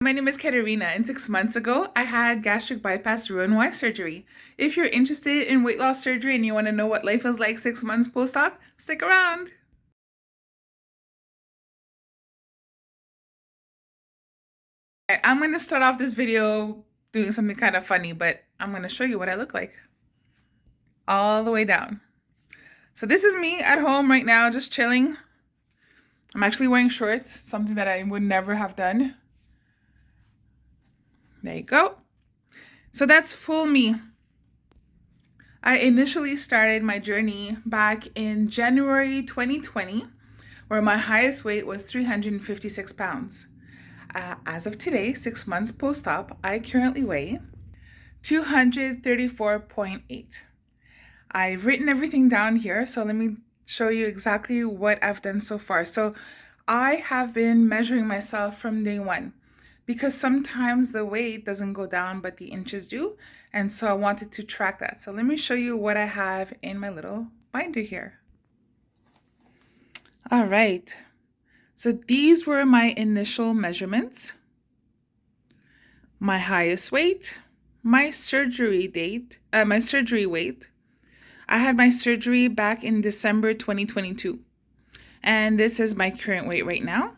My name is Katerina, and 6 months ago, I had gastric bypass RNY surgery. If you're interested in weight loss surgery and you want to know what life is like 6 months post-op, stick around. I'm going to start off this video doing something kind of funny, but I'm going to show you what I look like. All the way down. So this is me at home right now, just chilling. I'm actually wearing shorts, something that I would never have done. There you go. So that's full me. I initially started my journey back in January 2020, where my highest weight was 356 pounds. As of today, 6 months post-op, I currently weigh 234.8. I've written everything down here, so let me show you exactly what I've done so far. So I have been measuring myself from day one, because sometimes the weight doesn't go down, but the inches do. And so I wanted to track that. So let me show you what I have in my little binder here. All right. So these were my initial measurements. My highest weight, my surgery date, my surgery weight. I had my surgery back in December 2022. And this is my current weight right now.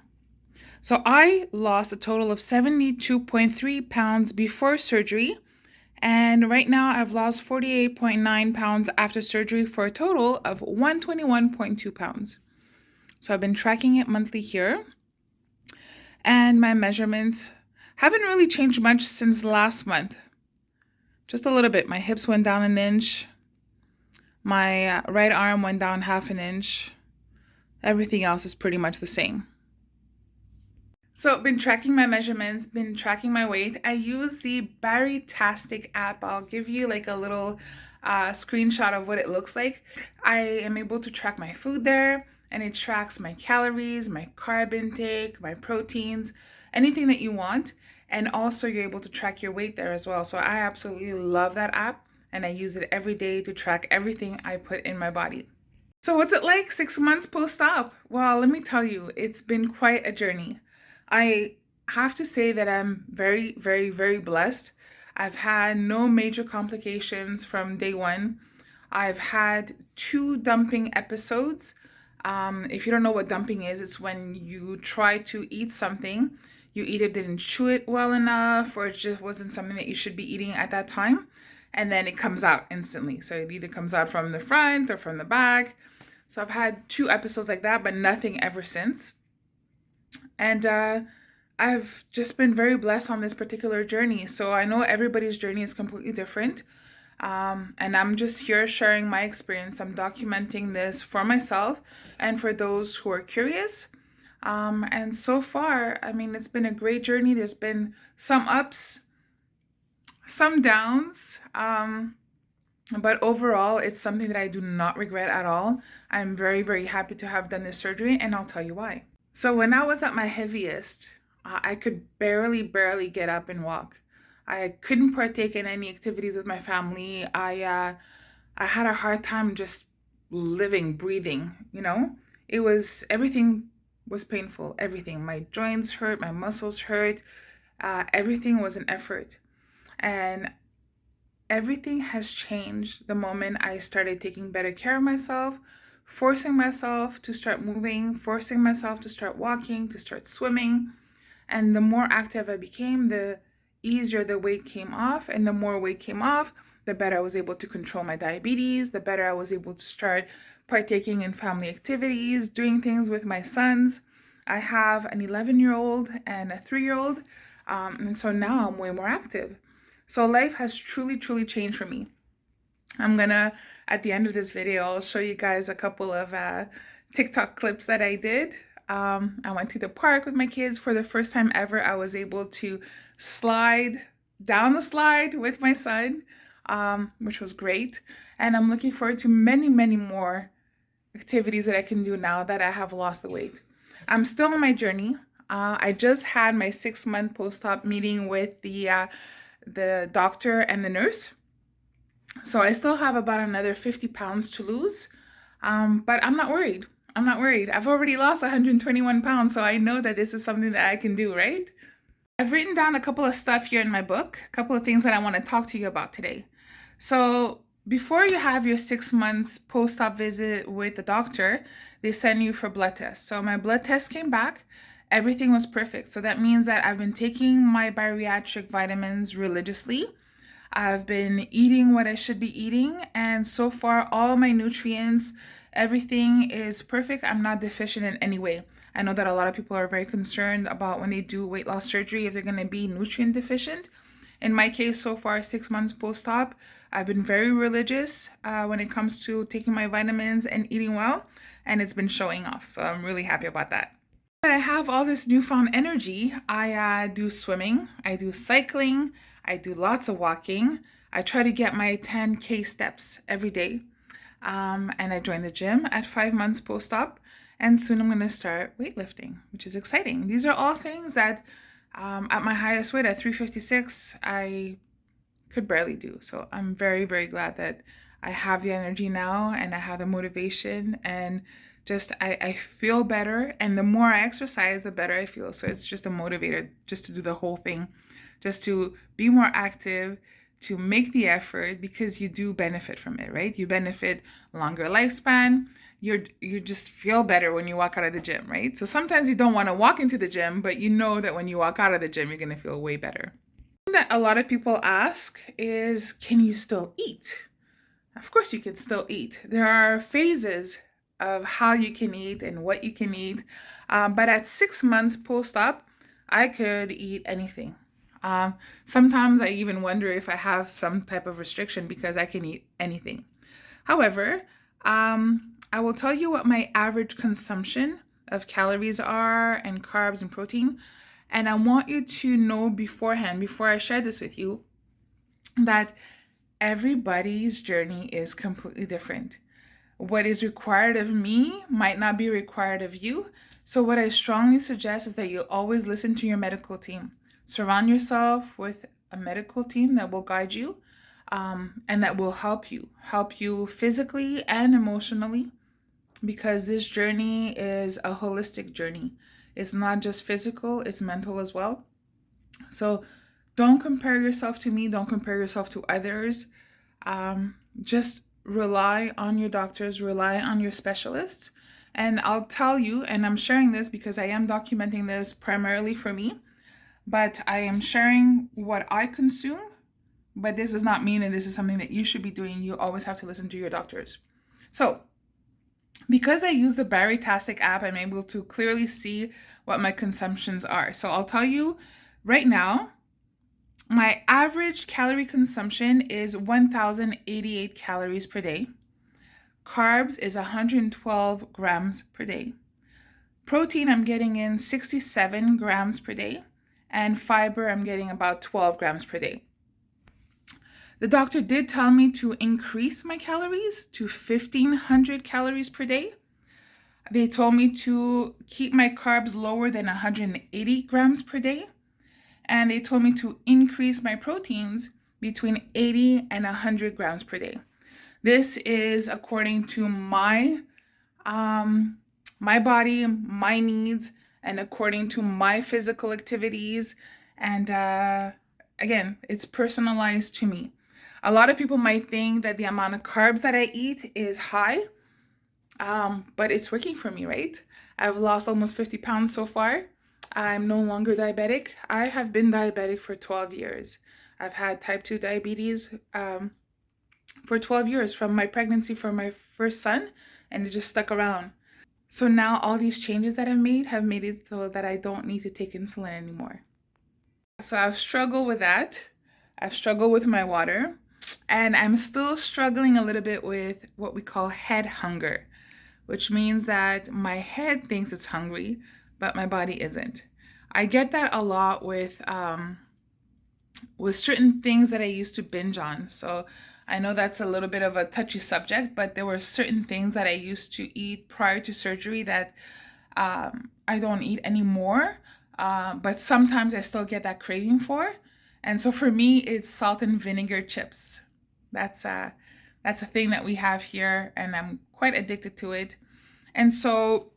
So I lost a total of 72.3 pounds before surgery, and right now I've lost 48.9 pounds after surgery for a total of 121.2 pounds. So I've been tracking it monthly here, and my measurements haven't really changed much since last month. Just a little bit. My hips went down an inch. My right arm went down half an inch. Everything else is pretty much the same. So been tracking my measurements, been tracking my weight. I use the Bariatric app. I'll give you like a little screenshot of what it looks like. I am able to track my food there, and it tracks my calories, my carb intake, my proteins, anything that you want. And also you're able to track your weight there as well. So I absolutely love that app, and I use it every day to track everything I put in my body. So what's it like 6 months post-op? Well, let me tell you, it's been quite a journey. I have to say that I'm very, very, very blessed. I've had no major complications from day one. I've had 2 dumping episodes. If you don't know what dumping is, it's when you try to eat something, you either didn't chew it well enough, or it just wasn't something that you should be eating at that time, and then it comes out instantly. So it either comes out from the front or from the back. So I've had 2 episodes like that, but nothing ever since. And I've just been very blessed on this particular journey. So I know everybody's journey is completely different. And I'm just here sharing my experience. I'm documenting this for myself and for those who are curious. And so far, I mean, it's been a great journey. There's been some ups, some downs. But overall, it's something that I do not regret at all. I'm very, very happy to have done this surgery, and I'll tell you why. So when I was at my heaviest, I could barely get up and walk. I couldn't partake in any activities with my family. I had a hard time just living, breathing, you know? Everything was painful, everything. My joints hurt, my muscles hurt, everything was an effort. And everything has changed the moment I started taking better care of myself, forcing myself to start moving, forcing myself to start walking, to start swimming. And the more active I became, the easier the weight came off. And the more weight came off, the better I was able to control my diabetes, the better I was able to start partaking in family activities, doing things with my sons. I have an 11-year-old and a 3-year-old. And so now I'm way more active. So life has truly changed for me. I'm gonna, at the end of this video, I'll show you guys a couple of TikTok clips that I did. I went to the park with my kids. For the first time ever, I was able to slide down the slide with my son, which was great. And I'm looking forward to many more activities that I can do now that I have lost the weight. I'm still on my journey. I just had my 6-month post-op meeting with the doctor and the nurse. So I still have about another 50 pounds to lose, but I'm not worried. I've already lost 121 pounds, so I know that this is something that I can do, right? I've written down a couple of stuff here in my book, a couple of things that I want to talk to you about today. So before you have your 6 months post-op visit with the doctor, they send you for blood tests. So my blood test came back. Everything was perfect. So that means that I've been taking my bariatric vitamins religiously. I've been eating what I should be eating. And so far, all my nutrients, everything is perfect. I'm not deficient in any way. I know that a lot of people are very concerned about when they do weight loss surgery if they're going to be nutrient deficient. In my case, so far, 6 months post-op, I've been very religious when it comes to taking my vitamins and eating well, and it's been showing off. So I'm really happy about that. But I have all this newfound energy. I do swimming, I do cycling, I do lots of walking. I try to get my 10K steps every day. And I joined the gym at 5 months post-op, and soon I'm going to start weightlifting, which is exciting. These are all things that at my highest weight at 356, I could barely do. So I'm very, very glad that I have the energy now and I have the motivation, and just I feel better. And the more I exercise, the better I feel. So it's just a motivator just to do the whole thing, just to be more active, to make the effort, because you do benefit from it, right? You benefit longer lifespan. You just feel better when you walk out of the gym, right? So sometimes you don't want to walk into the gym, but you know that when you walk out of the gym, you're going to feel way better. That a lot of people ask is, can you still eat? Of course you can still eat. There are phases of how you can eat and what you can eat. But at 6 months post-op, I could eat anything. Sometimes I even wonder if I have some type of restriction because I can eat anything. However, I will tell you what my average consumption of calories are and carbs and protein. And I want you to know beforehand, before I share this with you, that everybody's journey is completely different. What is required of me might not be required of you. So what I strongly suggest is that you always listen to your medical team. Surround yourself with a medical team that will guide you, and that will help you physically and emotionally, because this journey is a holistic journey. It's not just physical, it's mental as well. So don't compare yourself to me, don't compare yourself to others. Just rely on your doctors, rely on your specialists. And I'll tell you, and I'm sharing this because I am documenting this primarily for me, but I am sharing what I consume. But this does not mean that this is something that you should be doing. You always have to listen to your doctors. So because I use the Bariatric app, I'm able to clearly see what my consumptions are. So I'll tell you right now, my average calorie consumption is 1,088 calories per day. Carbs is 112 grams per day. Protein, I'm getting in 67 grams per day. And fiber, I'm getting about 12 grams per day. The doctor did tell me to increase my calories to 1,500 calories per day. They told me to keep my carbs lower than 180 grams per day. And they told me to increase my proteins between 80 and 100 grams per day. This is according to my body, my needs, and according to my physical activities. And again, it's personalized to me. A lot of people might think that the amount of carbs that I eat is high, but it's working for me, right? I've lost almost 50 pounds so far. I'm no longer diabetic. I have been diabetic for 12 years. I've had type 2 diabetes for 12 years from my pregnancy for my first son, and it just stuck around. So now all these changes that I've made it so that I don't need to take insulin anymore. So I've struggled with that. I've struggled with my water, and I'm still struggling a little bit with what we call head hunger, which means that my head thinks it's hungry, but my body isn't. I get that a lot with certain things that I used to binge on. So I know that's a little bit of a touchy subject, but there were certain things that I used to eat prior to surgery that I don't eat anymore. But sometimes I still get that craving for. And so for me, it's salt and vinegar chips. That's a thing that we have here, and I'm quite addicted to it. And so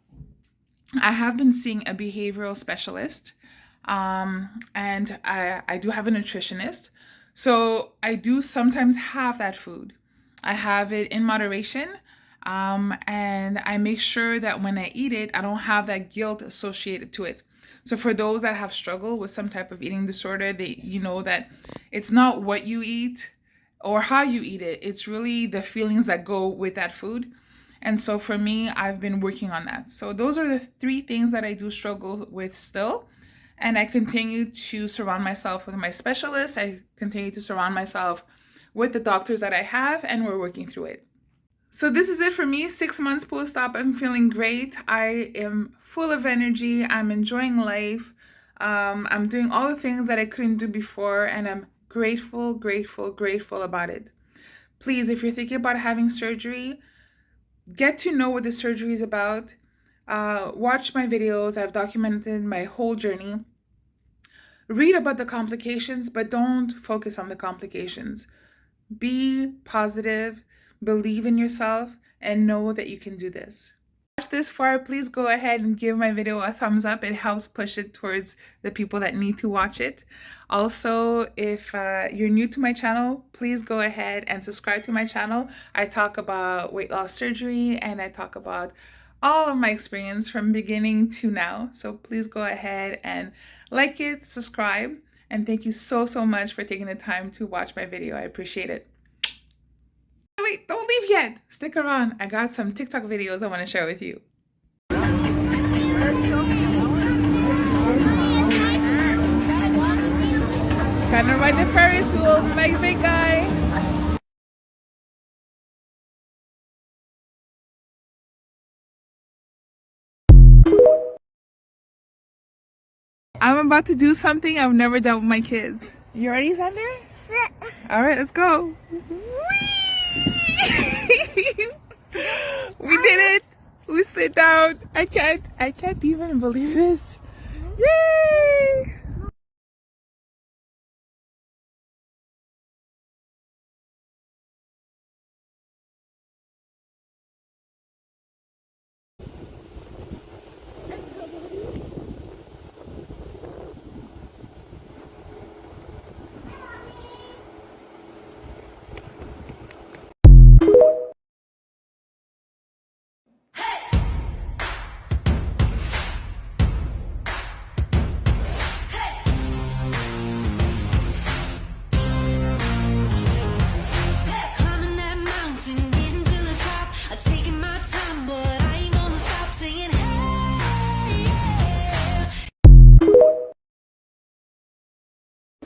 I have been seeing a behavioral specialist. And I do have a nutritionist. So I do sometimes have that food. I have it in moderation. And I make sure that when I eat it, I don't have that guilt associated to it. So for those that have struggled with some type of eating disorder, you know that it's not what you eat or how you eat it. It's really the feelings that go with that food. And so for me, I've been working on that. So those are the 3 things that I do struggle with still. And I continue to surround myself with my specialists. I continue to surround myself with the doctors that I have, and we're working through it. So this is it for me. 6 months post-op. I'm feeling great. I am full of energy. I'm enjoying life. I'm doing all the things that I couldn't do before, and I'm grateful, grateful, grateful about it. Please, if you're thinking about having surgery, get to know what the surgery is about. Watch my videos. I've documented my whole journey. Read about the complications, but don't focus on the complications. Be positive, believe in yourself, and know that you can do this. Watch this far, please go ahead and give my video a thumbs up. It helps push it towards the people that need to watch it. Also, if you're new to my channel, please go ahead and subscribe to my channel. I talk about weight loss surgery, and I talk about all of my experience from beginning to now. So please go ahead and like it, subscribe, and thank you so much for taking the time to watch my video. I appreciate it. Wait, don't leave yet. Stick around. I got some TikTok videos I want to share with you. Trying to ride the Ferris wheel, my big guy. I'm about to do something I've never done with my kids. You ready, Sander? All right, let's go. We did it. We slid down. I can't even believe this. Yay!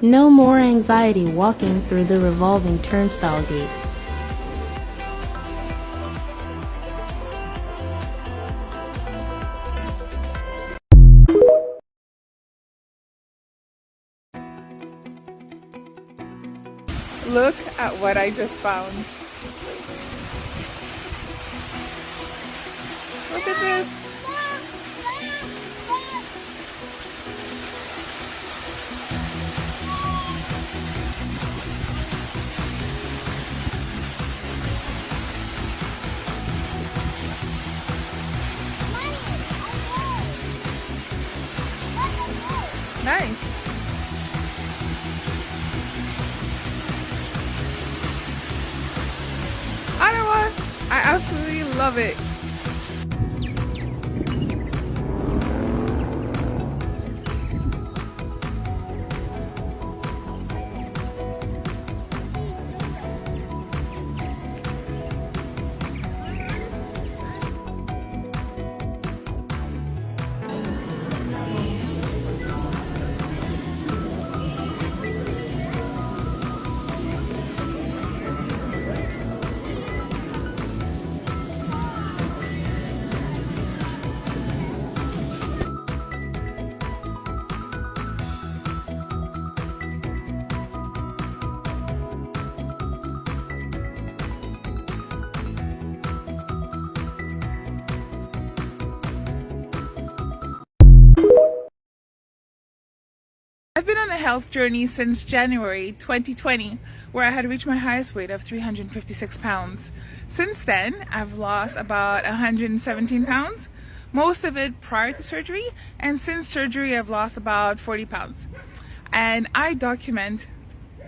No more anxiety walking through the revolving turnstile gates. Look at what I just found. Look at this. Nice. Ottawa, I absolutely love it. I've been on a health journey since January 2020, where I had reached my highest weight of 356 pounds. Since then, I've lost about 117 pounds, most of it prior to surgery, and since surgery I've lost about 40 pounds. And I document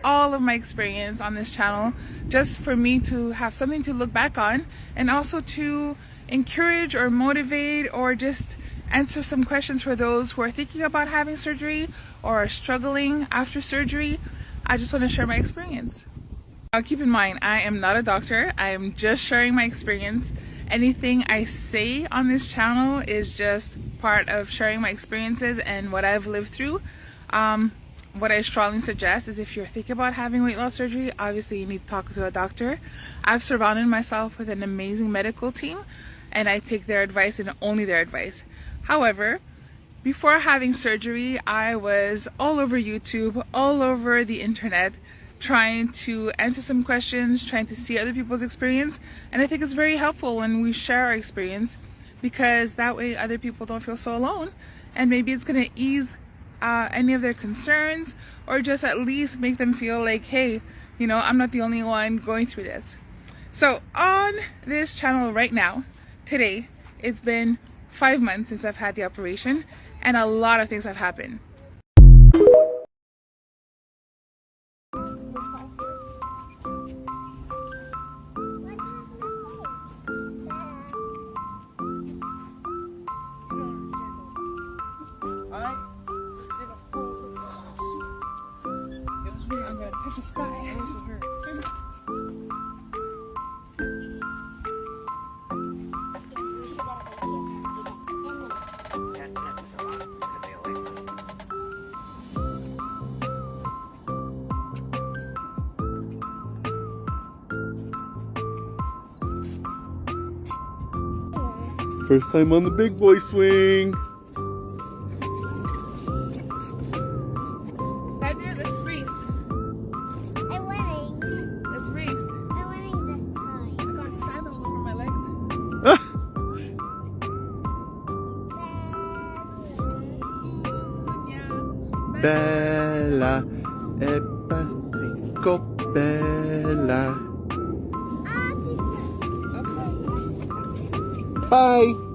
all of my experience on this channel just for me to have something to look back on, and also to encourage or motivate or just answer some questions for those who are thinking about having surgery or are struggling after surgery. I just want to share my experience. Now keep in mind, I am not a doctor. I am just sharing my experience. Anything I say on this channel is just part of sharing my experiences and what I've lived through. What I strongly suggest is, if you're thinking about having weight loss surgery, obviously you need to talk to a doctor. I've surrounded myself with an amazing medical team, and I take their advice and only their advice. However, before having surgery, I was all over YouTube, all over the internet, trying to answer some questions, trying to see other people's experience. And I think it's very helpful when we share our experience, because that way other people don't feel so alone, and maybe it's going to ease any of their concerns, or just at least make them feel like, hey, you know, I'm not the only one going through this. So on this channel right now, today, it's been 5 months since I've had the operation, and a lot of things have happened. I'm gonna touch the sky. It also hurt. First time on the big boy swing. Pedro, let's race. I'm winning. Let's race. I'm winning this time. I got sand all over my legs. Yeah. Bella e pazzesco bella. Okay. Bye.